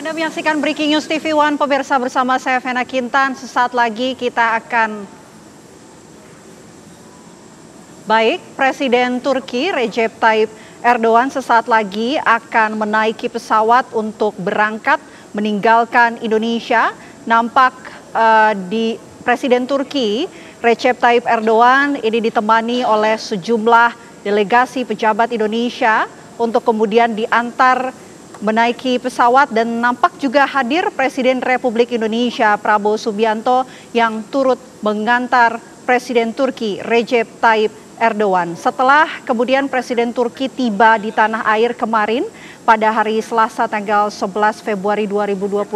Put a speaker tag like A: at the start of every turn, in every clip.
A: Anda menyaksikan Breaking News TV One, pemirsa, bersama saya Vena Kintan. Sesaat lagi kita akan Presiden Turki Recep Tayyip Erdogan sesaat lagi akan menaiki pesawat untuk berangkat meninggalkan Indonesia. Nampak di Presiden Turki Recep Tayyip Erdogan ini ditemani oleh sejumlah delegasi pejabat Indonesia untuk kemudian diantar menaiki pesawat, dan nampak juga hadir Presiden Republik Indonesia Prabowo Subianto yang turut mengantar Presiden Turki Recep Tayyip Erdogan. Setelah kemudian Presiden Turki tiba di tanah air kemarin pada hari Selasa tanggal 11 Februari 2025,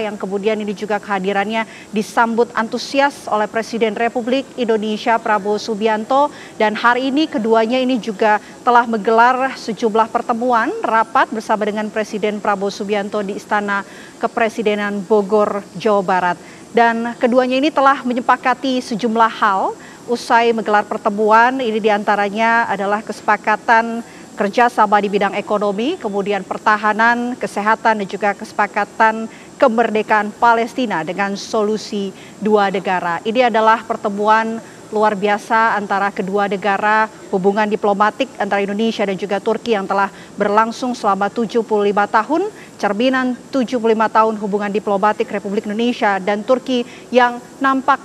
A: yang kemudian ini juga kehadirannya disambut antusias oleh Presiden Republik Indonesia Prabowo Subianto, dan hari ini keduanya ini juga telah menggelar sejumlah pertemuan rapat bersama dengan Presiden Prabowo Subianto di Istana Kepresidenan Bogor, Jawa Barat. Dan keduanya ini telah menyepakati sejumlah hal usai menggelar pertemuan. Ini diantaranya adalah kesepakatan kerjasama di bidang ekonomi, kemudian pertahanan, kesehatan, dan juga kesepakatan kemerdekaan Palestina dengan solusi dua negara. Ini adalah pertemuan luar biasa antara kedua negara, hubungan diplomatik antara Indonesia dan juga Turki yang telah berlangsung selama 75 tahun, cerminan 75 tahun hubungan diplomatik Republik Indonesia dan Turki yang nampak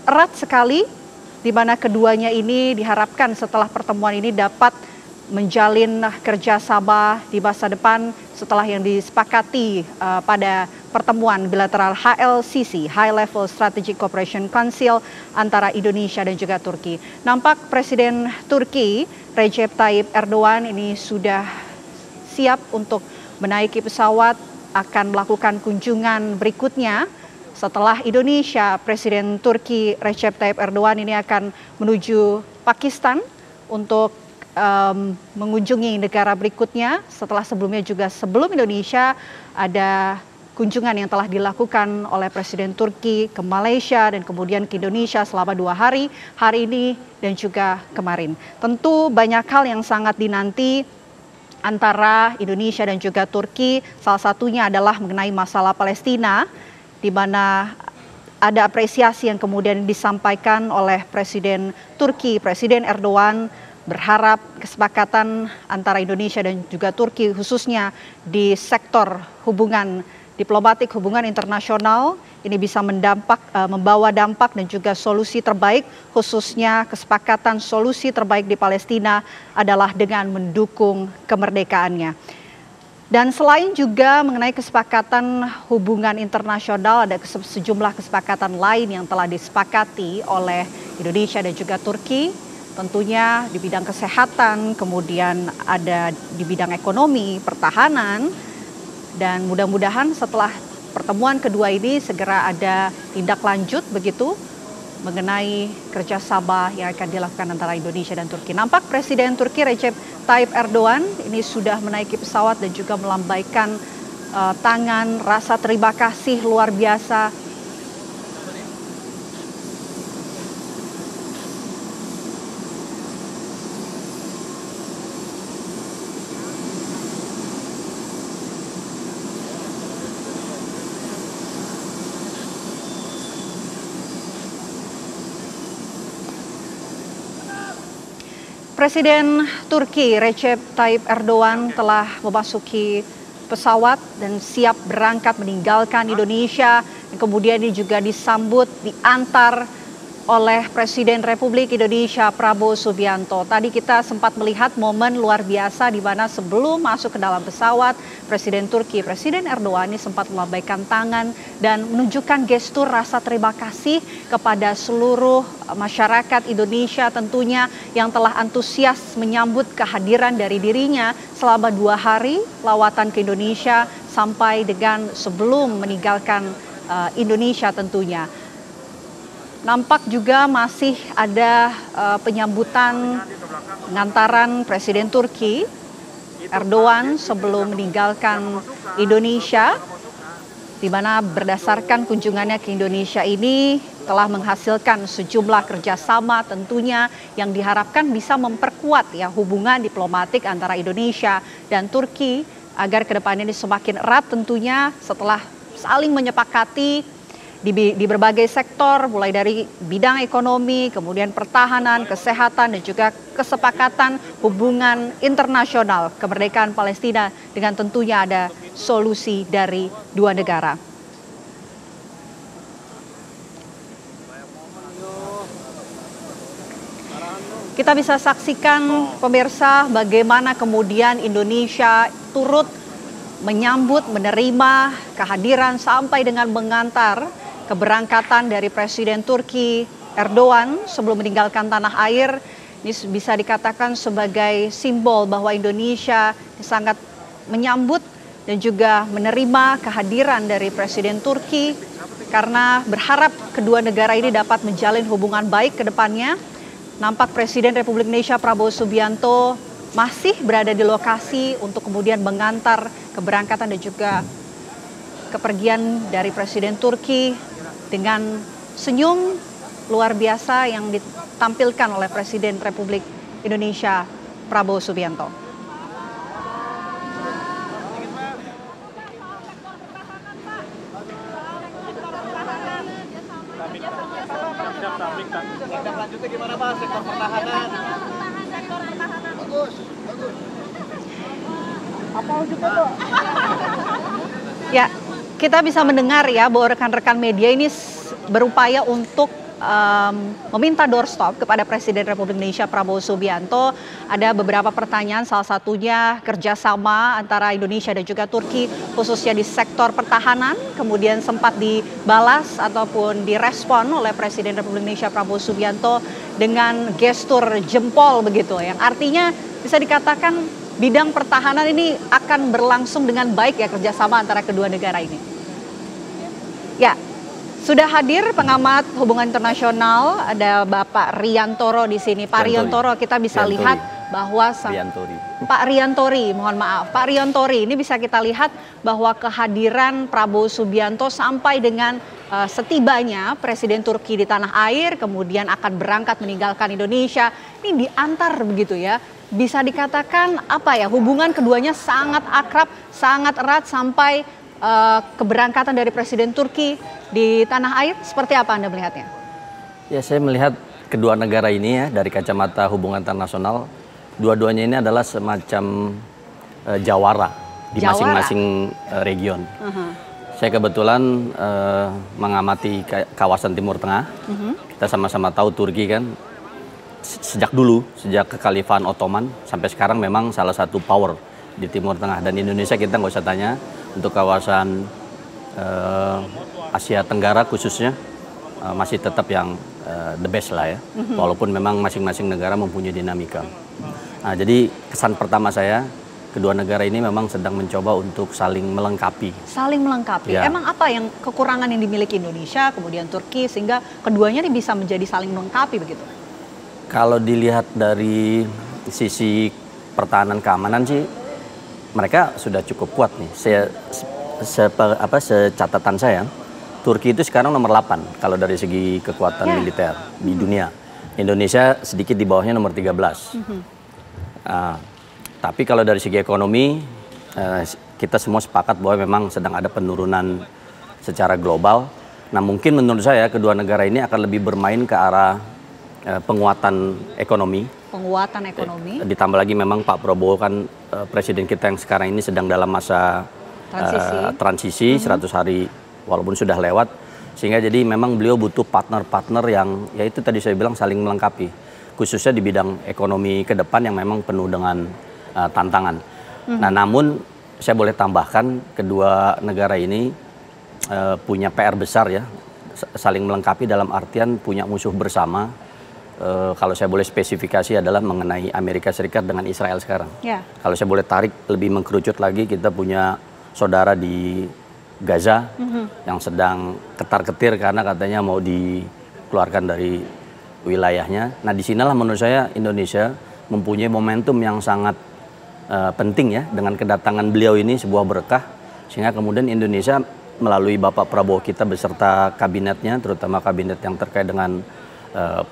A: erat sekali, di mana keduanya ini diharapkan setelah pertemuan ini dapat menjalin kerjasama di masa depan setelah yang disepakati pada pertemuan bilateral HLCC, High Level Strategic Cooperation Council, antara Indonesia dan juga Turki. Nampak Presiden Turki Recep Tayyip Erdogan ini sudah siap untuk menaiki pesawat, akan melakukan kunjungan berikutnya. Setelah Indonesia, Presiden Turki Recep Tayyip Erdogan ini akan menuju Pakistan untuk mengunjungi negara berikutnya. Setelah sebelumnya juga sebelum Indonesia ada kunjungan yang telah dilakukan oleh Presiden Turki ke Malaysia dan kemudian ke Indonesia selama 2 hari, hari ini dan juga kemarin. Tentu banyak hal yang sangat dinanti antara Indonesia dan juga Turki. Salah satunya adalah mengenai masalah Palestina, di mana ada apresiasi yang kemudian disampaikan oleh Presiden Turki, Presiden Erdogan, berharap kesepakatan antara Indonesia dan juga Turki khususnya di sektor hubungan diplomatik, hubungan internasional ini bisa membawa dampak dan juga solusi terbaik, khususnya kesepakatan solusi terbaik di Palestina adalah dengan mendukung kemerdekaannya. Dan selain juga mengenai kesepakatan hubungan internasional, ada sejumlah kesepakatan lain yang telah disepakati oleh Indonesia dan juga Turki. Tentunya di bidang kesehatan, kemudian ada di bidang ekonomi, pertahanan, dan mudah-mudahan setelah pertemuan kedua ini segera ada tindak lanjut begitu mengenai kerjasama yang akan dilakukan antara Indonesia dan Turki. Nampak Presiden Turki Recep Tayyip Erdogan ini sudah menaiki pesawat dan juga melambaikan tangan rasa terima kasih luar biasa. Presiden Turki Recep Tayyip Erdogan telah memasuki pesawat dan siap berangkat meninggalkan Indonesia. Dan kemudian ini juga disambut, diantar oleh Presiden Republik Indonesia Prabowo Subianto. Tadi kita sempat melihat momen luar biasa di mana sebelum masuk ke dalam pesawat, Presiden Turki, Presiden Erdogan ini sempat melambaikan tangan dan menunjukkan gestur rasa terima kasih kepada seluruh masyarakat Indonesia tentunya yang telah antusias menyambut kehadiran dari dirinya selama 2 hari lawatan ke Indonesia sampai dengan sebelum meninggalkan Indonesia tentunya. Nampak juga masih ada penyambutan pengantaran Presiden Turki Erdogan sebelum meninggalkan Indonesia, di mana berdasarkan kunjungannya ke Indonesia ini telah menghasilkan sejumlah kerjasama tentunya yang diharapkan bisa memperkuat ya hubungan diplomatik antara Indonesia dan Turki, agar kedepannya ini semakin erat tentunya setelah saling menyepakati di berbagai sektor, mulai dari bidang ekonomi, kemudian pertahanan, kesehatan, dan juga kesepakatan hubungan internasional kemerdekaan Palestina dengan tentunya ada solusi dari dua negara. Kita bisa saksikan pemirsa bagaimana kemudian Indonesia turut menyambut, menerima kehadiran sampai dengan mengantar keberangkatan dari Presiden Turki Erdogan sebelum meninggalkan tanah air. Ini bisa dikatakan sebagai simbol bahwa Indonesia sangat menyambut dan juga menerima kehadiran dari Presiden Turki karena berharap kedua negara ini dapat menjalin hubungan baik ke depannya. Nampak Presiden Republik Indonesia Prabowo Subianto masih berada di lokasi untuk kemudian mengantar keberangkatan dan juga kepergian dari Presiden Turki dengan senyum luar biasa yang ditampilkan oleh Presiden Republik Indonesia Prabowo Subianto.
B: Lanjutnya gimana Pak, sektor pertahanan? Bagus. Apa juga Pak?
A: Ya, kita bisa mendengar ya bahwa rekan-rekan media ini berupaya untuk meminta doorstop kepada Presiden Republik Indonesia Prabowo Subianto. Ada beberapa pertanyaan, salah satunya kerjasama antara Indonesia dan juga Turki khususnya di sektor pertahanan, kemudian sempat dibalas ataupun direspon oleh Presiden Republik Indonesia Prabowo Subianto dengan gestur jempol begitu, yang artinya bisa dikatakan bidang pertahanan ini akan berlangsung dengan baik ya kerjasama antara kedua negara ini. Ya. Sudah hadir pengamat hubungan internasional, ada Bapak Riantoro di sini. Pak Riantoro, kita bisa lihat bahwa Pak Riantori, mohon maaf. Pak Riantori, ini bisa kita lihat bahwa kehadiran Prabowo Subianto sampai dengan setibanya Presiden Turki di tanah air, kemudian akan berangkat meninggalkan Indonesia, ini diantar begitu ya. Bisa dikatakan apa ya, hubungan keduanya sangat akrab, sangat erat sampai keberangkatan dari Presiden Turki di tanah air. Seperti apa Anda melihatnya?
C: Ya, saya melihat kedua negara ini ya dari kacamata hubungan internasional, dua-duanya ini adalah semacam jawara di masing-masing region. Saya kebetulan mengamati kawasan Timur Tengah. Kita sama-sama tahu Turki kan sejak dulu, sejak kekhalifahan Ottoman sampai sekarang memang salah satu power di Timur Tengah. Dan Indonesia kita nggak usah tanya, untuk kawasan Asia Tenggara khususnya masih tetap yang the best lah ya. Walaupun memang masing-masing negara mempunyai dinamika. Nah, jadi kesan pertama saya, kedua negara ini memang sedang mencoba untuk saling melengkapi. Saling melengkapi.
A: Ya. Emang apa yang kekurangan yang dimiliki Indonesia, kemudian Turki, sehingga keduanya ini bisa menjadi saling melengkapi begitu?
C: Kalau dilihat dari sisi pertahanan keamanan sih, mereka sudah cukup kuat nih. Secatatan saya, Turki itu sekarang nomor 8 kalau dari segi kekuatan militer di dunia. Indonesia sedikit di bawahnya nomor 13. Tapi kalau dari segi ekonomi, kita semua sepakat bahwa memang sedang ada penurunan secara global. Nah, mungkin menurut saya kedua negara ini akan lebih bermain ke arah penguatan ekonomi.
A: Penguatan ekonomi.
C: Ditambah lagi memang Pak Prabowo kan presiden kita yang sekarang ini sedang dalam masa transisi 100 hari walaupun sudah lewat, sehingga jadi memang beliau butuh partner-partner yang ya itu tadi saya bilang saling melengkapi, khususnya di bidang ekonomi ke depan yang memang penuh dengan tantangan. Nah, namun saya boleh tambahkan kedua negara ini punya PR besar ya, saling melengkapi dalam artian punya musuh bersama. Kalau saya boleh spesifikasi adalah mengenai Amerika Serikat dengan Israel sekarang. Kalau saya boleh tarik lebih mengkerucut lagi, kita punya saudara di Gaza yang sedang ketar-ketir karena katanya mau dikeluarkan dari wilayahnya. Nah, disinilah menurut saya Indonesia mempunyai momentum yang sangat penting ya, dengan kedatangan beliau ini sebuah berkah, sehingga kemudian Indonesia melalui Bapak Prabowo kita beserta kabinetnya, terutama kabinet yang terkait dengan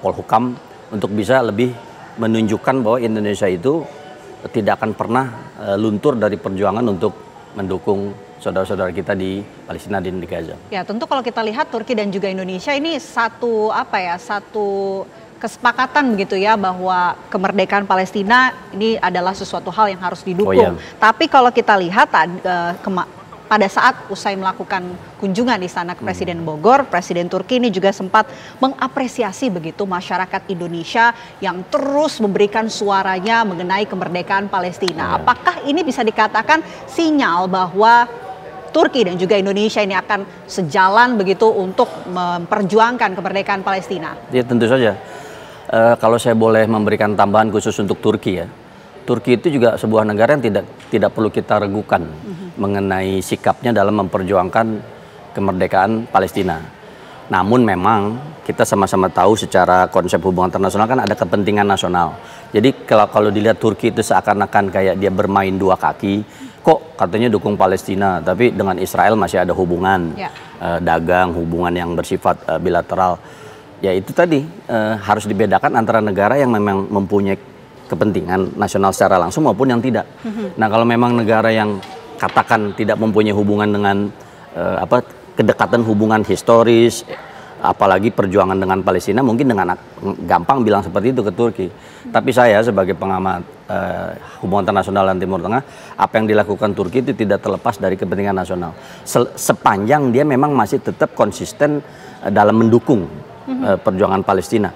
C: Polhukam, untuk bisa lebih menunjukkan bahwa Indonesia itu tidak akan pernah luntur dari perjuangan untuk mendukung saudara-saudara kita di Palestina dan di Gaza.
A: Ya, tentu kalau kita lihat Turki dan juga Indonesia ini satu kesepakatan begitu ya, bahwa kemerdekaan Palestina ini adalah sesuatu hal yang harus didukung. Tapi kalau kita lihat pada saat usai melakukan kunjungan di sana ke Presiden Bogor, Presiden Turki ini juga sempat mengapresiasi begitu masyarakat Indonesia yang terus memberikan suaranya mengenai kemerdekaan Palestina. Apakah ini bisa dikatakan sinyal bahwa Turki dan juga Indonesia ini akan sejalan begitu untuk memperjuangkan kemerdekaan Palestina?
C: Ya, tentu saja. Kalau saya boleh memberikan tambahan khusus untuk Turki ya. Turki itu juga sebuah negara yang tidak perlu kita ragukan mengenai sikapnya dalam memperjuangkan kemerdekaan Palestina. Namun memang kita sama-sama tahu secara konsep hubungan internasional kan ada kepentingan nasional. Jadi kalau dilihat Turki itu seakan-akan kayak dia bermain dua kaki, kok katanya dukung Palestina, tapi dengan Israel masih ada hubungan dagang, hubungan yang bersifat bilateral. Ya itu tadi harus dibedakan antara negara yang memang mempunyai kepentingan nasional secara langsung maupun yang tidak. Nah kalau memang negara yang katakan tidak mempunyai hubungan dengan kedekatan hubungan historis, apalagi perjuangan dengan Palestina, mungkin dengan gampang bilang seperti itu ke Turki. Tapi saya sebagai pengamat hubungan internasional dan Timur Tengah, apa yang dilakukan Turki itu tidak terlepas dari kepentingan nasional. Sepanjang dia memang masih tetap konsisten dalam mendukung perjuangan Palestina.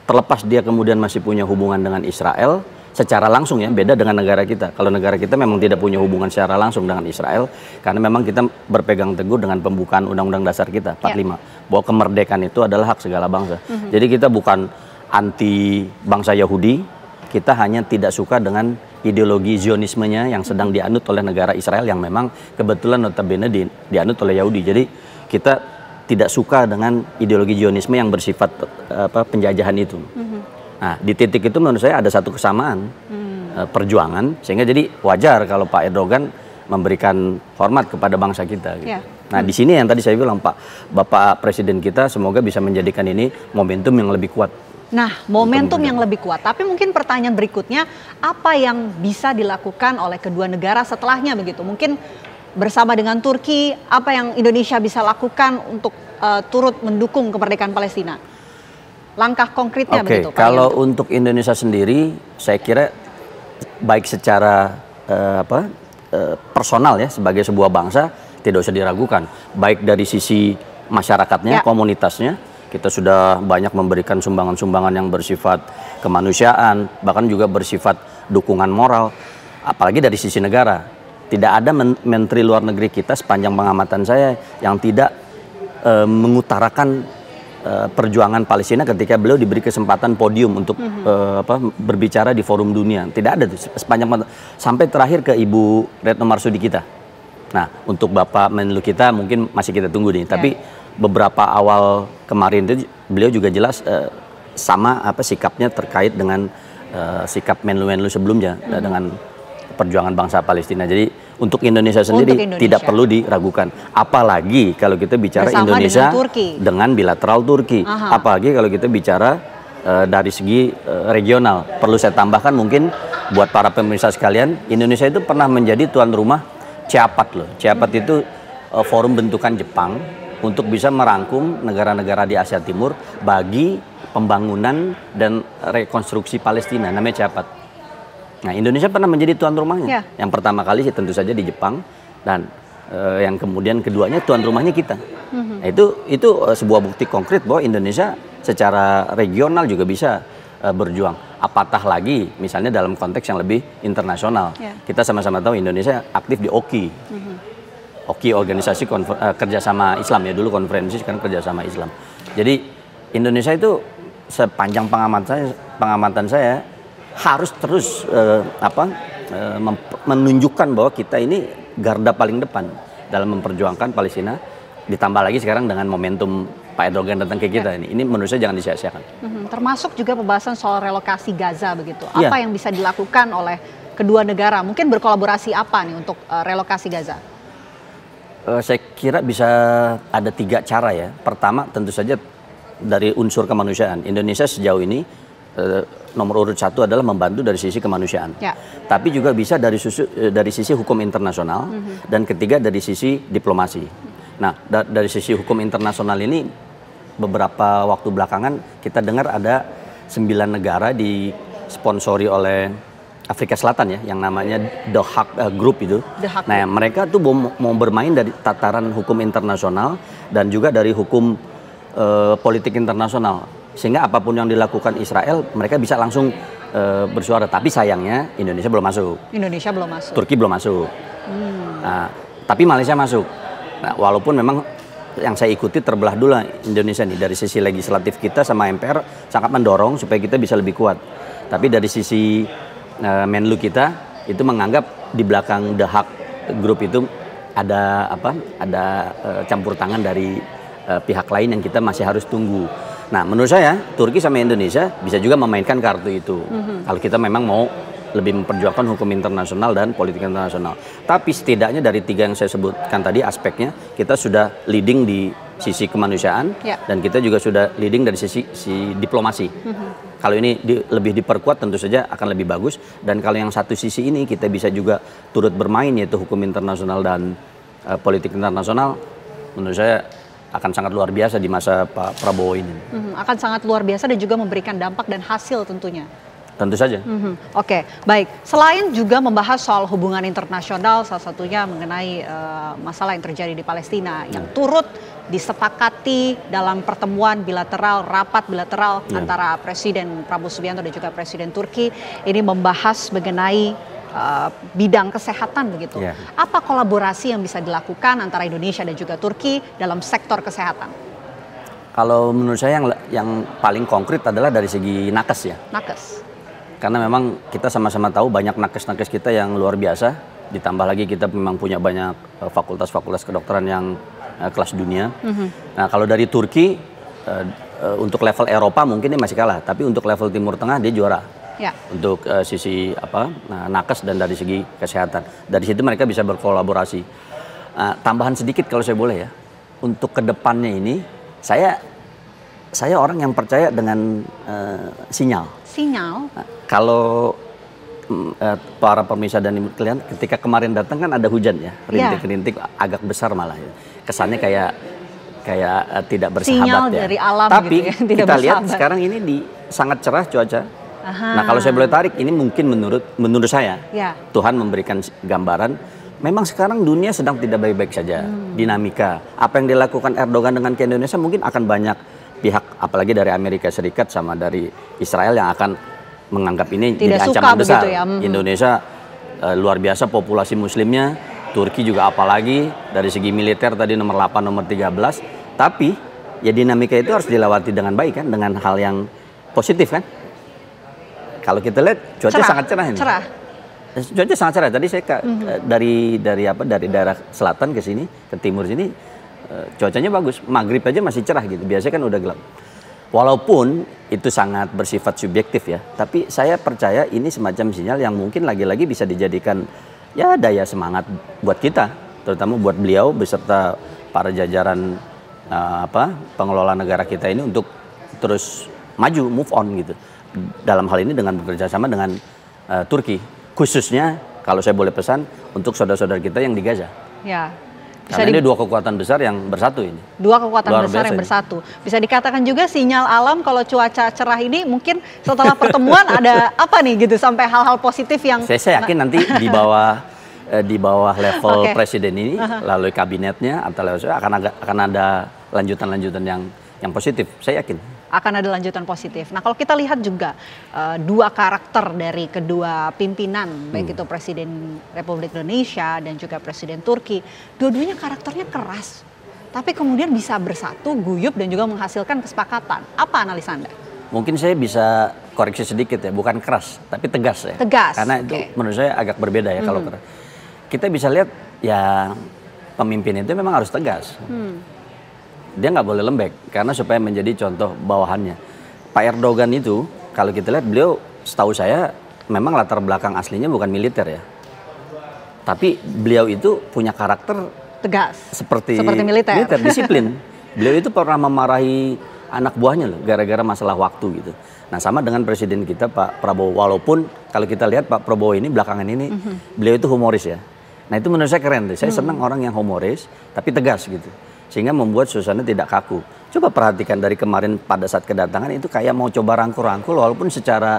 C: Terlepas dia kemudian masih punya hubungan dengan Israel secara langsung ya, beda dengan negara kita. Kalau negara kita memang tidak punya hubungan secara langsung dengan Israel, karena memang kita berpegang teguh dengan pembukaan Undang-Undang Dasar kita 45, bahwa kemerdekaan itu adalah hak segala bangsa. Jadi kita bukan anti bangsa Yahudi, kita hanya tidak suka dengan ideologi Zionismenya yang sedang dianut oleh negara Israel, yang memang kebetulan notabene dianut oleh Yahudi. Jadi kita tidak suka dengan ideologi Zionisme yang bersifat penjajahan itu. Nah, di titik itu menurut saya ada satu kesamaan perjuangan, sehingga jadi wajar kalau Pak Erdogan memberikan hormat kepada bangsa kita. Gitu. Nah, di sini yang tadi saya bilang, Bapak Presiden kita semoga bisa menjadikan ini momentum yang lebih kuat.
A: Nah, momentum yang lebih kuat. Tapi mungkin pertanyaan berikutnya, apa yang bisa dilakukan oleh kedua negara setelahnya begitu? Mungkin bersama dengan Turki, apa yang Indonesia bisa lakukan untuk turut mendukung kemerdekaan Palestina? Langkah konkretnya begitu, Pak.
C: Kalau untuk Indonesia sendiri, saya kira baik secara personal ya, sebagai sebuah bangsa tidak usah diragukan. Baik dari sisi masyarakatnya, komunitasnya, kita sudah banyak memberikan sumbangan-sumbangan yang bersifat kemanusiaan, bahkan juga bersifat dukungan moral. Apalagi dari sisi negara, tidak ada menteri luar negeri kita sepanjang pengamatan saya yang tidak mengutarakan perjuangan Palestina ketika beliau diberi kesempatan podium untuk berbicara di forum dunia. Tidak ada tuh sepanjang, sampai terakhir ke Ibu Retno Marsudi kita. Nah, untuk Bapak Menlu kita mungkin masih kita tunggu nih. Tapi beberapa awal kemarin itu beliau juga jelas sama sikapnya terkait dengan sikap Menlu-Menlu sebelumnya dengan perjuangan bangsa Palestina. Jadi untuk Indonesia sendiri tidak perlu diragukan. Apalagi kalau kita bicara bersama Indonesia dengan bilateral Turki. Apalagi kalau kita bicara dari segi regional. Perlu saya tambahkan mungkin buat para pemirsa sekalian, Indonesia itu pernah menjadi tuan rumah CEAPAT loh. CEAPAT itu forum bentukan Jepang untuk bisa merangkum negara-negara di Asia Timur bagi pembangunan dan rekonstruksi Palestina, namanya CEAPAT. Nah, Indonesia pernah menjadi tuan rumahnya. Yang pertama kali sih tentu saja di Jepang, dan yang kemudian keduanya tuan rumahnya kita. Nah, itu sebuah bukti konkret bahwa Indonesia secara regional juga bisa berjuang. Apatah lagi misalnya dalam konteks yang lebih internasional. Kita sama-sama tahu Indonesia aktif di OKI. OKI, organisasi kerjasama Islam ya, dulu konferensi, sekarang kerjasama Islam. Jadi Indonesia itu sepanjang pengamatan saya harus terus menunjukkan bahwa kita ini garda paling depan dalam memperjuangkan Palestina. Ditambah lagi sekarang dengan momentum Pak Erdogan datang ke kita ini menurut saya jangan disia-siakan.
A: Termasuk juga pembahasan soal relokasi Gaza begitu. Apa yang bisa dilakukan oleh kedua negara? Mungkin berkolaborasi apa nih untuk relokasi Gaza?
C: Saya kira bisa ada 3 cara ya. Pertama tentu saja dari unsur kemanusiaan. Indonesia sejauh ini nomor urut 1 adalah membantu dari sisi kemanusiaan. Ya. Tapi juga bisa dari sisi hukum internasional dan ketiga dari sisi diplomasi. Nah, dari sisi hukum internasional ini beberapa waktu belakangan kita dengar ada 9 negara disponsori oleh Afrika Selatan ya, yang namanya The Hague Group itu. Nah, mereka tuh mau bermain dari tataran hukum internasional dan juga dari hukum politik internasional. Sehingga apapun yang dilakukan Israel, mereka bisa langsung bersuara. Tapi sayangnya Indonesia belum masuk.
A: Indonesia belum masuk.
C: Turki belum masuk. Nah, tapi Malaysia masuk. Nah, walaupun memang yang saya ikuti terbelah dulu Indonesia nih. Dari sisi legislatif kita sama MPR sangat mendorong supaya kita bisa lebih kuat. Tapi dari sisi Menlu kita itu menganggap di belakang The Hague Group itu ada campur tangan dari pihak lain yang kita masih harus tunggu. Nah, menurut saya Turki sama Indonesia bisa juga memainkan kartu itu. Kalau kita memang mau lebih memperjuangkan hukum internasional dan politik internasional. Tapi setidaknya dari 3 yang saya sebutkan tadi aspeknya, kita sudah leading di sisi kemanusiaan dan kita juga sudah leading dari sisi diplomasi. Kalau ini lebih diperkuat tentu saja akan lebih bagus. Dan kalau yang satu sisi ini kita bisa juga turut bermain, yaitu hukum internasional dan politik internasional, menurut saya akan sangat luar biasa di masa Pak Prabowo ini.
A: Akan sangat luar biasa dan juga memberikan dampak dan hasil tentunya.
C: Tentu saja.
A: Oke, baik. Selain juga membahas soal hubungan internasional, salah satunya mengenai masalah yang terjadi di Palestina yang turut disepakati dalam pertemuan bilateral, rapat bilateral antara Presiden Prabowo Subianto dan juga Presiden Turki, ini membahas mengenai bidang kesehatan begitu. Apa kolaborasi yang bisa dilakukan antara Indonesia dan juga Turki dalam sektor kesehatan?
C: Kalau menurut saya yang paling konkret adalah dari segi nakes ya.
A: Nakes.
C: Karena memang kita sama-sama tahu banyak nakes-nakes kita yang luar biasa. Ditambah lagi kita memang punya banyak fakultas-fakultas kedokteran yang kelas dunia. Nah, kalau dari Turki untuk level Eropa mungkin dia masih kalah, tapi untuk level Timur Tengah dia juara. Untuk sisi nakes dan dari segi kesehatan. Dari situ mereka bisa berkolaborasi. Tambahan sedikit kalau saya boleh ya. Untuk kedepannya ini saya orang yang percaya dengan sinyal. Kalau para pemirsa dan ibu kalian ketika kemarin datang kan ada hujan ya, rintik-rintik agak besar malah ya. Kesannya kayak tidak bersahabat
A: sinyal
C: ya.
A: Dari alam
C: tapi
A: gitu ya, tidak
C: kita lihat
A: bersahabat.
C: sekarang ini sangat cerah cuaca. Nah, kalau saya boleh tarik ini mungkin menurut saya Tuhan memberikan gambaran memang sekarang dunia sedang tidak baik-baik saja. Dinamika apa yang dilakukan Erdogan dengan ke Indonesia mungkin akan banyak pihak apalagi dari Amerika Serikat sama dari Israel yang akan menganggap ini
A: tidak
C: jadi ancaman besar.
A: Ya.
C: Indonesia luar biasa populasi muslimnya, Turki juga apalagi dari segi militer tadi nomor 8, nomor 13. Tapi ya dinamika itu harus dilewati dengan baik kan, dengan hal yang positif kan. Kalau kita lihat cuaca sangat cerah ini. Cuaca sangat cerah. Tadi saya dari daerah selatan ke sini, ke timur sini cuacanya bagus. Maghrib aja masih cerah gitu. Biasanya kan udah gelap. Walaupun itu sangat bersifat subjektif ya, tapi saya percaya ini semacam sinyal yang mungkin lagi-lagi bisa dijadikan ya daya semangat buat kita, terutama buat beliau beserta para jajaran pengelola negara kita ini untuk terus maju, move on gitu. Dalam hal ini dengan bekerja sama dengan Turki, khususnya kalau saya boleh pesan untuk saudara-saudara kita yang di Gaza.
A: Ya.
C: Karena ini 2 kekuatan besar yang bersatu ini.
A: 2 kekuatan besar yang bersatu. Bisa dikatakan juga sinyal alam kalau cuaca cerah ini mungkin setelah pertemuan ada apa nih gitu sampai hal-hal positif yang
C: saya yakin nanti di bawah level presiden ini lalu kabinetnya atau akan ada lanjutan-lanjutan yang positif. Saya yakin
A: akan ada lanjutan positif. Nah, kalau kita lihat juga 2 karakter dari kedua pimpinan, baik itu Presiden Republik Indonesia dan juga Presiden Turki, dua-duanya karakternya keras, tapi kemudian bisa bersatu, guyup dan juga menghasilkan kesepakatan. Apa analisa Anda?
C: Mungkin saya bisa koreksi sedikit ya, bukan keras, tapi tegas ya.
A: Tegas.
C: Karena itu menurut saya agak berbeda ya kalau keras. Kita bisa lihat ya pemimpin itu memang harus tegas. Dia nggak boleh lembek karena supaya menjadi contoh bawahannya. Pak Erdogan itu kalau kita lihat beliau setahu saya memang latar belakang aslinya bukan militer ya. Tapi beliau itu punya karakter
A: tegas.
C: Seperti
A: militer.
C: Disiplin. Beliau itu pernah memarahi anak buahnya loh, gara-gara masalah waktu gitu. Nah sama dengan presiden kita Pak Prabowo, walaupun kalau kita lihat Pak Prabowo ini belakangan ini beliau itu humoris ya. Nah itu menurut saya keren tuh. Saya senang orang yang humoris tapi tegas gitu, sehingga membuat suasana tidak kaku. Coba perhatikan dari kemarin pada saat kedatangan itu kayak mau coba rangkul-rangkul, walaupun secara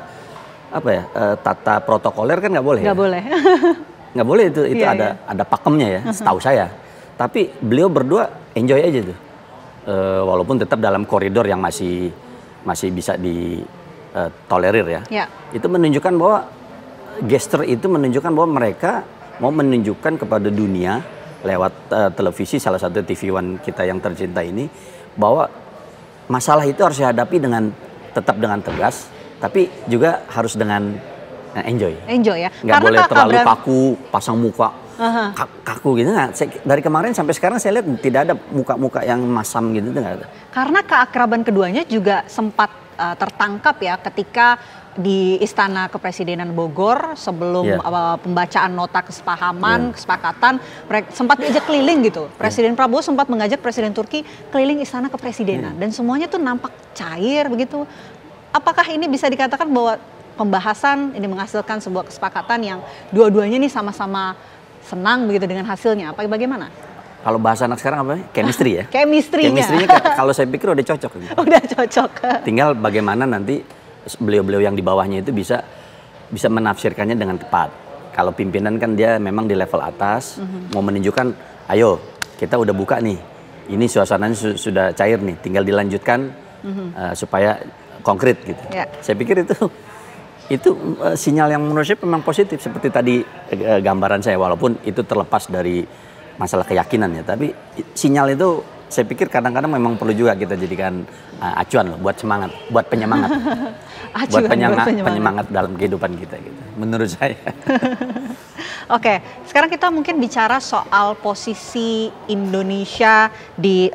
C: apa ya tata protokoler kan nggak boleh.
A: Nggak boleh.
C: Nggak boleh itu ada pakemnya ya, setahu saya. Tapi beliau berdua enjoy aja tuh, walaupun tetap dalam koridor yang masih bisa ditolerir ya. Itu menunjukkan bahwa gesture itu menunjukkan bahwa mereka mau menunjukkan kepada dunia lewat televisi, salah satu TV One kita yang tercinta ini, bahwa masalah itu harus dihadapi tetap dengan tegas, tapi juga harus dengan enjoy. Enjoy ya. Nggak boleh terlalu kaku, pasang muka kaku gitu. Nah, dari kemarin sampai sekarang saya lihat tidak ada muka-muka yang masam gitu, nggak ada.
A: Karena keakraban keduanya juga sempat tertangkap ya ketika di Istana Kepresidenan Bogor sebelum pembacaan nota kesepahaman, kesepakatan, sempat diajak keliling gitu. Presiden Prabowo sempat mengajak Presiden Turki keliling Istana Kepresidenan dan semuanya tuh nampak cair begitu. Apakah ini bisa dikatakan bahwa pembahasan ini menghasilkan sebuah kesepakatan yang dua-duanya nih sama-sama senang begitu dengan hasilnya? Apa bagaimana?
C: Kalau bahasa anak sekarang apa? Chemistry ya?
A: Chemistry-nya
C: kalau saya pikir udah cocok. Gitu.
A: Udah cocok.
C: Tinggal bagaimana nanti beliau-beliau yang di bawahnya itu bisa menafsirkannya dengan tepat. Kalau pimpinan kan dia memang di level atas, mau menunjukkan, ayo kita udah buka nih, ini suasananya sudah cair nih, tinggal dilanjutkan supaya konkret gitu. Saya pikir itu sinyal yang menurut saya memang positif, seperti tadi gambaran saya, walaupun itu terlepas dari masalah keyakinan ya, tapi sinyal itu saya pikir kadang-kadang memang perlu juga kita jadikan acuan loh, buat penyemangat. buat penyemangat dalam kehidupan kita gitu, menurut saya.
A: Oke, sekarang kita mungkin bicara soal posisi Indonesia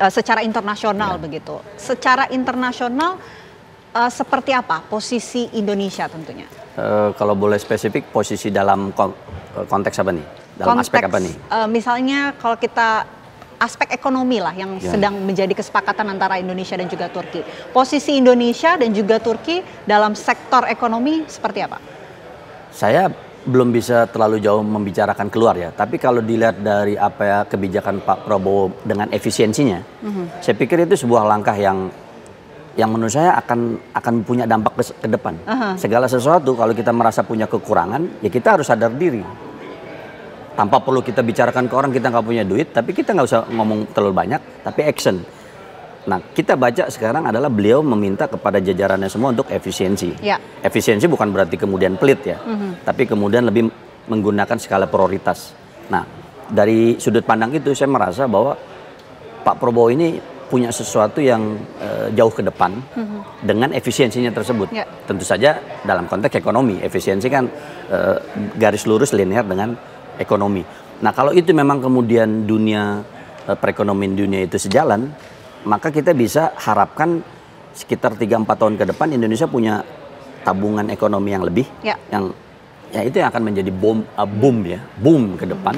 A: secara internasional begitu. Secara internasional seperti apa posisi Indonesia tentunya?
C: Kalau boleh spesifik, posisi dalam konteks apa nih? Dalam aspek apa nih?
A: Misalnya kalau kita aspek ekonomi lah yang sedang menjadi kesepakatan antara Indonesia dan juga Turki. Posisi Indonesia dan juga Turki dalam sektor ekonomi seperti apa? Saya
C: belum bisa terlalu jauh membicarakan keluar ya. Tapi kalau dilihat dari apa ya kebijakan Pak Prabowo dengan efisiensinya, saya pikir itu sebuah langkah yang menurut saya akan punya dampak ke depan. Segala sesuatu kalau kita merasa punya kekurangan, ya kita harus sadar diri. Tanpa perlu kita bicarakan ke orang kita nggak punya duit, tapi kita nggak usah ngomong terlalu banyak, tapi action. Nah, kita baca sekarang adalah beliau meminta kepada jajarannya semua untuk efisiensi. Efisiensi bukan berarti kemudian pelit ya, tapi kemudian lebih menggunakan skala prioritas. Nah, dari sudut pandang itu saya merasa bahwa Pak Prabowo ini punya sesuatu yang jauh ke depan dengan efisiensinya tersebut. Tentu saja dalam konteks ekonomi, efisiensi kan garis lurus linear dengan ekonomi. Nah kalau itu memang kemudian perekonomian dunia itu sejalan, maka kita bisa harapkan sekitar 3-4 tahun ke depan Indonesia punya tabungan ekonomi yang lebih, yang itu yang akan menjadi boom ke depan.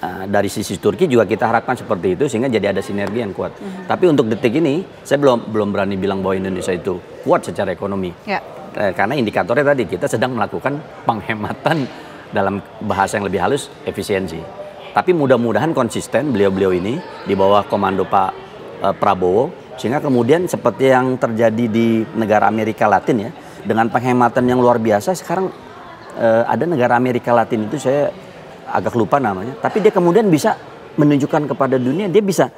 C: Dari sisi Turki juga kita harapkan seperti itu sehingga jadi ada sinergi yang kuat. Tapi untuk detik ini saya belum berani bilang bahwa Indonesia itu kuat secara ekonomi. Karena indikatornya tadi kita sedang melakukan penghematan dalam bahasa yang lebih halus, efisiensi. Tapi mudah-mudahan konsisten beliau-beliau ini di bawah komando Pak Prabowo, sehingga kemudian seperti yang terjadi di negara Amerika Latin ya, dengan penghematan yang luar biasa. Sekarang ada negara Amerika Latin itu saya agak lupa namanya, tapi dia kemudian bisa menunjukkan kepada dunia dia bisa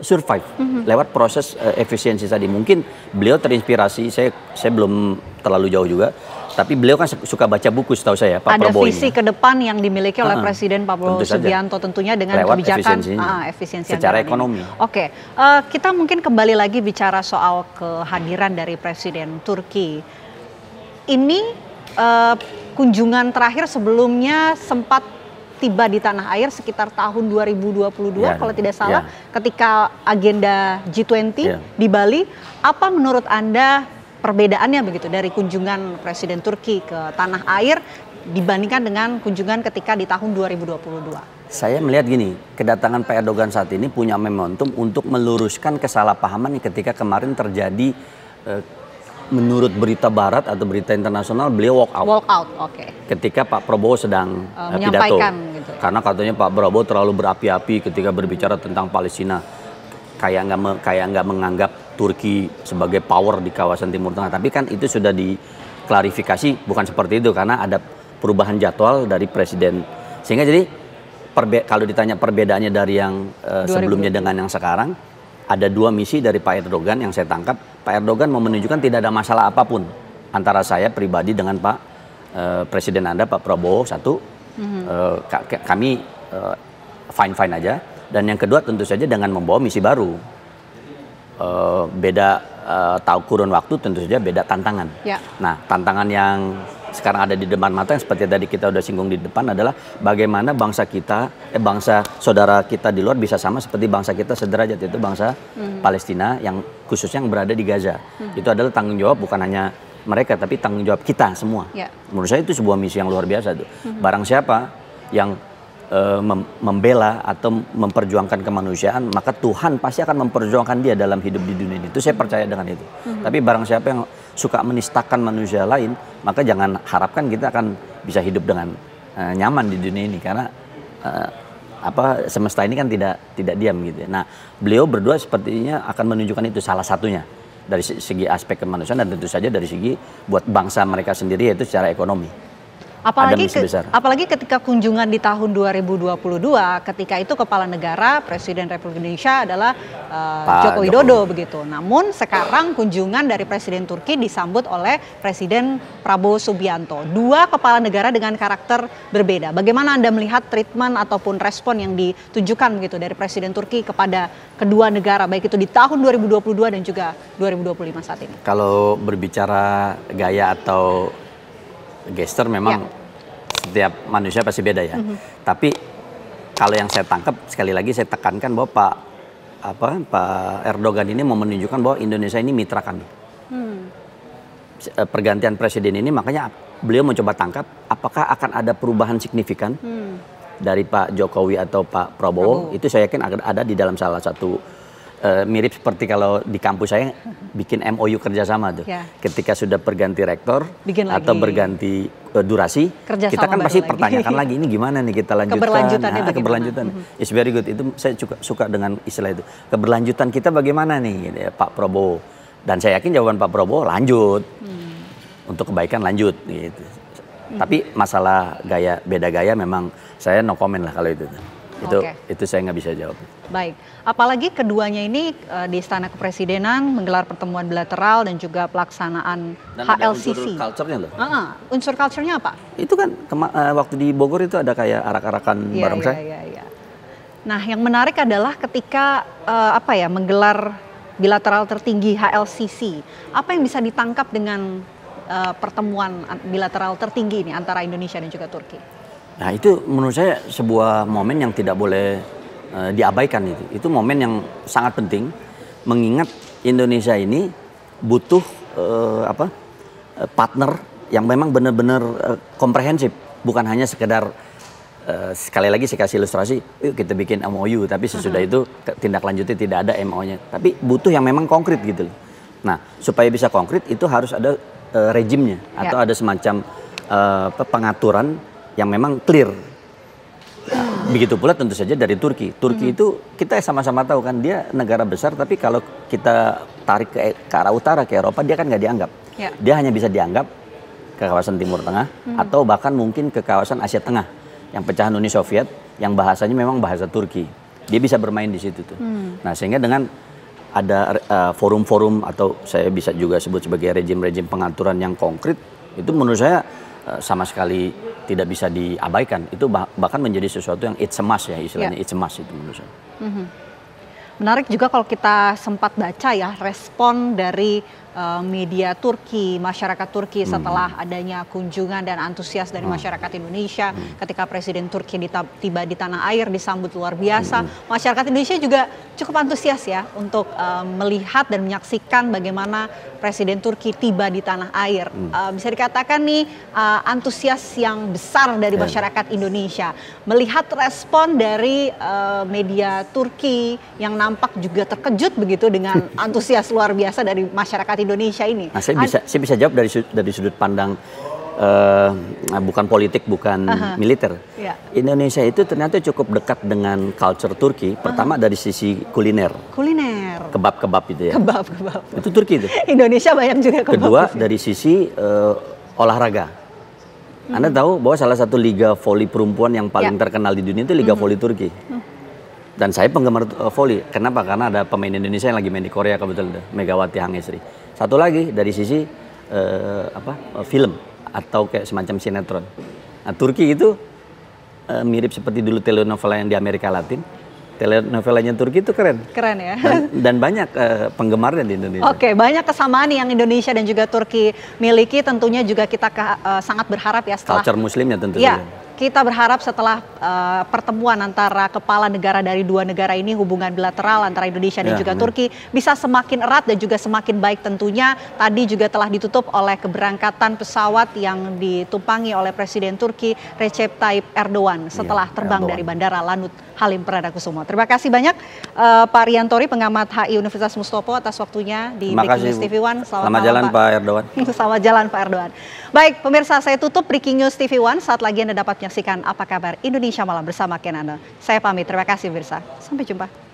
C: survive lewat proses efisiensi tadi. Mungkin beliau terinspirasi, saya belum terlalu jauh juga, tapi beliau kan suka baca buku setahu saya Pak Prabowo ini.
A: Ada visi ke depan yang dimiliki oleh Presiden Pak Prabowo Subianto tentunya dengan lewat kebijakan efisiensi
C: secara ekonomi.
A: Oke, kita mungkin kembali lagi bicara soal kehadiran dari Presiden Turki. Ini kunjungan terakhir sebelumnya sempat tiba di tanah air sekitar tahun 2022 kalau tidak salah, ketika agenda G20 di Bali. Apa menurut Anda perbedaannya begitu dari kunjungan Presiden Turki ke tanah air dibandingkan dengan kunjungan ketika di tahun 2022?
C: Saya melihat gini, kedatangan Pak Erdogan saat ini punya momentum untuk meluruskan kesalahpahaman yang ketika kemarin terjadi menurut berita barat atau berita internasional beliau walk out.
A: Walk out, oke.
C: Ketika Pak Prabowo sedang pidato.
A: Gitu.
C: Karena katanya Pak Prabowo terlalu berapi-api ketika berbicara tentang Palestina. Kayak nggak menganggap Turki sebagai power di kawasan Timur Tengah. Tapi kan itu sudah diklarifikasi bukan seperti itu karena ada perubahan jadwal dari presiden. Sehingga jadi kalau ditanya perbedaannya dari yang sebelumnya dengan yang sekarang, ada dua misi dari Pak Erdogan yang saya tangkap. Pak Erdogan mau menunjukkan tidak ada masalah apapun antara saya pribadi dengan Pak Presiden Anda, Pak Prabowo. Satu, kami fine-fine aja. Dan yang kedua tentu saja dengan membawa misi baru. Beda tahu kurun waktu tentu saja beda tantangan. Ya. Nah, tantangan yang sekarang ada di depan mata yang seperti tadi kita udah singgung di depan adalah bagaimana bangsa kita, bangsa saudara kita di luar bisa sama seperti bangsa kita sederajat, yaitu bangsa Palestina yang khususnya yang berada di Gaza. Itu adalah tanggung jawab bukan hanya mereka tapi tanggung jawab kita semua. Ya. Menurut saya itu sebuah misi yang luar biasa tuh. Barang siapa yang membela atau memperjuangkan kemanusiaan, maka Tuhan pasti akan memperjuangkan dia dalam hidup di dunia ini. Itu saya percaya dengan itu. Tapi barang siapa yang suka menistakan manusia lain, maka jangan harapkan kita akan bisa hidup dengan nyaman di dunia ini karena semesta ini kan tidak diam gitu. Nah, beliau berdua sepertinya akan menunjukkan itu salah satunya dari segi aspek kemanusiaan dan tentu saja dari segi buat bangsa mereka sendiri yaitu secara ekonomi.
A: Apalagi ketika kunjungan di tahun 2022, ketika itu kepala negara Presiden Republik Indonesia adalah Joko Widodo begitu. Namun sekarang kunjungan dari Presiden Turki disambut oleh Presiden Prabowo Subianto. Dua kepala negara dengan karakter berbeda. Bagaimana Anda melihat treatment ataupun respon yang ditunjukkan begitu dari Presiden Turki kepada kedua negara, baik itu di tahun 2022 dan juga 2025 saat ini?
C: Kalau berbicara gaya atau gesture memang setiap manusia pasti beda ya. Tapi kalau yang saya tangkap sekali lagi saya tekankan bahwa Pak Erdogan ini mau menunjukkan bahwa Indonesia ini mitra kami. Pergantian presiden ini makanya beliau mencoba tangkap apakah akan ada perubahan signifikan dari Pak Jokowi atau Pak Prabowo. Itu saya yakin ada di dalam salah satu mirip seperti kalau di kampus saya bikin MOU kerjasama tuh. Ya. Ketika sudah berganti rektor atau berganti durasi, kita kan pasti pertanyakan lagi ini gimana nih kita lanjutkan. Keberlanjutan. It's very good. Itu saya suka dengan istilah itu. Keberlanjutan kita bagaimana nih gitu ya, Pak Prabowo. Dan saya yakin jawaban Pak Prabowo lanjut. Untuk kebaikan lanjut gitu. Tapi masalah beda gaya memang saya no comment lah kalau itu. Itu saya nggak bisa jawab.
A: Baik, apalagi keduanya ini di Istana Kepresidenan menggelar pertemuan bilateral dan juga pelaksanaan dan HLCC.
C: Unsur culture-nya loh.
A: Unsur culture-nya apa?
C: Itu kan waktu di Bogor itu ada kayak arak-arakan barongsai.
A: Iya. Nah, yang menarik adalah ketika menggelar bilateral tertinggi HLCC. Apa yang bisa ditangkap dengan pertemuan bilateral tertinggi ini antara Indonesia dan juga Turki?
C: Nah itu menurut saya sebuah momen yang tidak boleh diabaikan itu. Itu momen yang sangat penting mengingat Indonesia ini butuh partner yang memang benar-benar komprehensif. Bukan hanya sekedar sekali lagi saya kasih ilustrasi, yuk kita bikin MOU tapi sesudah itu tindak lanjutnya tidak ada MOU-nya. Tapi butuh yang memang konkret gitu. Nah supaya bisa konkret itu harus ada rejimnya atau ada semacam pengaturan yang memang clear. Begitu pula tentu saja dari Turki. Turki itu kita sama-sama tahu kan dia negara besar tapi kalau kita tarik ke arah utara ke Eropa dia kan nggak dianggap. Dia hanya bisa dianggap ke kawasan Timur Tengah atau bahkan mungkin ke kawasan Asia Tengah yang pecahan Uni Soviet yang bahasanya memang bahasa Turki. Dia bisa bermain di situ tuh. Nah sehingga dengan ada forum-forum atau saya bisa juga sebut sebagai rejim-rejim pengaturan yang konkret itu menurut saya sama sekali tidak bisa diabaikan. Itu bahkan menjadi sesuatu yang it's a must ya istilahnya. It's a must itu menurut saya.
A: Menarik juga kalau kita sempat baca ya respon dari media Turki, masyarakat Turki setelah adanya kunjungan dan antusias dari masyarakat Indonesia ketika Presiden Turki tiba di tanah air disambut luar biasa. Masyarakat Indonesia juga cukup antusias ya untuk melihat dan menyaksikan bagaimana Presiden Turki tiba di tanah air. Bisa dikatakan nih antusias yang besar dari masyarakat Indonesia. Melihat respon dari media Turki yang nampak juga terkejut begitu dengan antusias luar biasa dari masyarakat Indonesia ini.
C: Nah, saya bisa jawab dari sudut pandang bukan politik, bukan militer. Indonesia itu ternyata cukup dekat dengan culture Turki. Pertama dari sisi kuliner. Kebab-kebab itu ya.
A: Kebab-kebab.
C: Itu Turki itu.
A: Indonesia banyak juga kebab.
C: Kedua dari sisi olahraga. Anda tahu bahwa salah satu liga voli perempuan yang paling terkenal di dunia itu Liga Voli Turki. Dan saya penggemar voli. Kenapa? Karena ada pemain Indonesia yang lagi main di Korea kebetulan, Megawati Hangesri. Satu lagi dari sisi film atau kayak semacam sinetron. Nah, Turki itu mirip seperti dulu telenovela yang di Amerika Latin. Telenovelanya Turki itu keren.
A: Keren ya.
C: Dan banyak penggemarnya di Indonesia.
A: Oke, banyak kesamaan yang Indonesia dan juga Turki miliki. Tentunya juga kita sangat berharap ya setelah
C: culture muslimnya tentunya.
A: Ya, kita berharap setelah pertemuan antara kepala negara dari dua negara ini, hubungan bilateral antara Indonesia dan juga Turki bisa semakin erat dan juga semakin baik tentunya. Tadi juga telah ditutup oleh keberangkatan pesawat yang ditumpangi oleh Presiden Turki Recep Tayyip Erdogan setelah terbang dari Bandara Lanut Halim Perdanakusuma. Terima kasih banyak Pak Riantori, pengamat HI Universitas Mustopo atas waktunya di Breaking News TV One.
C: Selamat jalan Pak Erdogan.
A: Selamat jalan Pak Erdogan. Baik pemirsa, saya tutup Breaking News TV One. Saat lagi Anda dapat menyaksikan Apa Kabar Indonesia Malam bersama Ken Ando. Saya pamit, terima kasih pemirsa. Sampai jumpa.